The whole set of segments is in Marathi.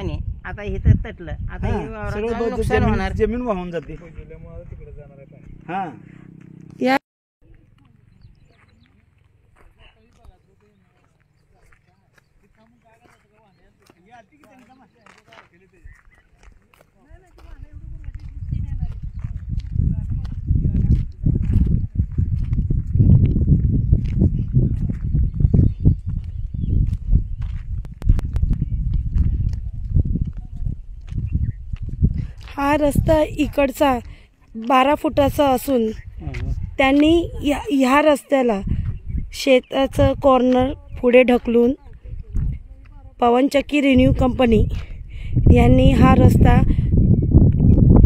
पाणी आता इथं तटलं, आता हे वावराचं नुकसान होणार, जमीन वाहून जाते। हा या हा रस्ता इकडचा 12 फुटाचा असून त्यांनी ह्या रस्त्याला शेताचं कॉर्नर पुढे ढकलून पवनचक्की रिन्यू कंपनी यांनी हा रस्ता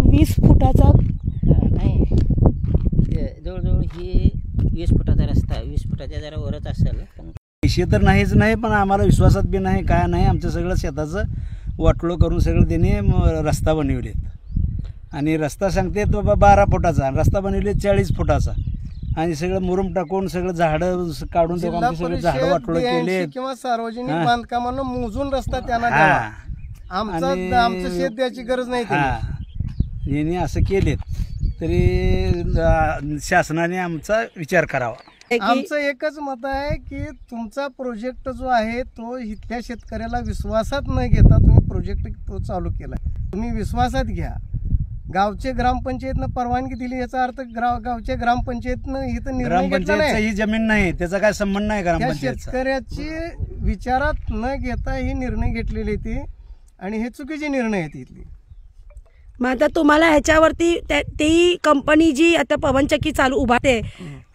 20 फुटाचा नाही, जवळजवळ ही 20 फुटाचा रस्ता, 20 फुटाच्या जरा वरच असेल। पैसे तर नाहीच नाही, पण आम्हाला विश्वासात बी नाही, काय नाही, आमचं सगळं शेताचं वाटोळं करून सगळं त्याने रस्ता बनवलेत। आणि रस्ता सांगते तो 12 फुटाचा, रस्ता बनवले 40 फुटाचा, आणि सगळं मुरुम टाकून सगळं झाडं काढून सगळं झाडं वाटोळं केले किंवा सार्वजनिक बांधकामांना मोजून रस्ता त्यांना द्यावा, आमचं शेत द्यायची गरज नाही। यांनी असं केलेत, तरी शासनाने आमचा विचार करावा। आमचं एकच मत आहे की तुमचा प्रोजेक्ट जो आहे तो इथल्या शेतकऱ्याला विश्वासात न घेता तुम्ही प्रोजेक्ट तो चालू केला, तुम्ही विश्वासात घ्या। गावचे ग्रामपंचायतनं परवानगी दिली, याचा अर्थ गावच्या ग्रामपंचायतनं इथं निर्णय घेतला नाही, ही जमीन नाही, त्याचा काय संबंध नाही ग्रामपंचायत। शेतकऱ्याची विचारात न घेता ही निर्णय घेतलेले ते, आणि हे चुकीचे निर्णय आहेत इथले। मग आता तुम्हाला ह्याच्यावरती ती कंपनी जी आता पवनचक्की चालू उभारते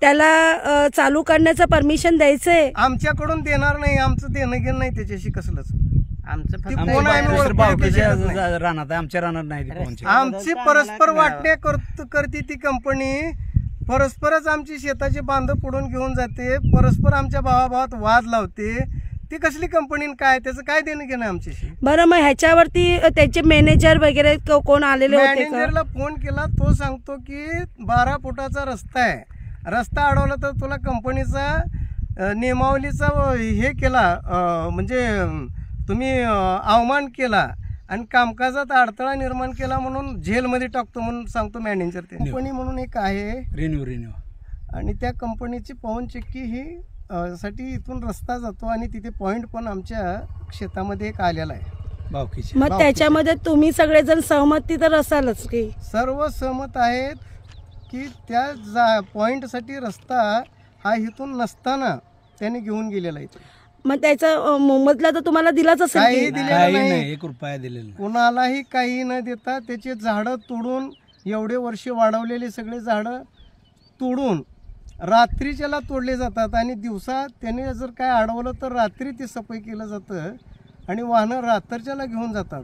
त्याला चालू करण्याचं परमिशन द्यायचंय, आमच्याकडून देणार नाही, आमचं देणं घेणं नाही त्याच्याशी कसलंच। आमचं कोण आहे राहणार, आमच्या राहणार नाही, आमची परस्पर वाटण्या करते ती कंपनी, परस्परच आमची शेताचे बांध पुढून घेऊन जाते, परस्पर आमच्या भावाभावात वाद लावते, ती कसली कंपनी काय, त्याचं काय देणं घेणं आमच्याशी। बरं, मग ह्याच्यावरती त्याचे मॅनेजर वगैरे कोण आलेले होते? मॅनेजरला फोन केला, तो सांगतो की 12 फुटाचा रस्ता आहे, रस्ता अडवला तर तुला कंपनीचा नियमावलीचा हे केला, म्हणजे तुम्ही अवमान केला आणि कामकाजात अडथळा निर्माण केला म्हणून जेलमध्ये टाकतो म्हणून सांगतो मॅनेजर। ते कंपनी म्हणून एक आहे रिन्यू, आणि त्या कंपनीची पवनचक्की ही साठी इथून रस्ता जातो, आणि तिथे पॉइंट पण आमच्या शेतामध्ये एक आलेला आहे। मग त्याच्यामध्ये तुम्ही सगळेजण सहमती तर असालच की? सर्व सहमत आहेत की त्या पॉइंटसाठी रस्ता हा इथून नसताना त्याने घेऊन गेलेला आहे। मग त्याचा मोबदला तर तुम्हाला दिलाच असेल? काही दिलेला नाही, 1 रुपया दिलेला, कुणालाही काही न देता त्याचे झाडं तोडून, एवढे वर्ष वाढवलेले सगळे झाडं तोडून रात्रीच्याला तोडले जातात, आणि दिवसा त्याने जर काय अडवलं तर रात्री ती सफाई केलं जातं, आणि वाहनं रात्रीच्याला घेऊन जातात,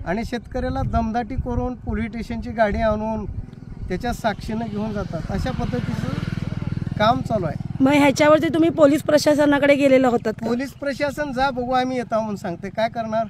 आणि शेतकऱ्याला दमदाटी करून पोलीस स्टेशनची गाडी आणून त्याच्या साक्षीनं घेऊन जातात। अशा पद्धतीचं काम चालू आहे। मग ह्याच्यावरती तुम्ही पोलीस प्रशासनाकडे गेलेला होतात? पोलीस प्रशासन जा बघू आम्ही येतो म्हणून सांगते, काय करणार।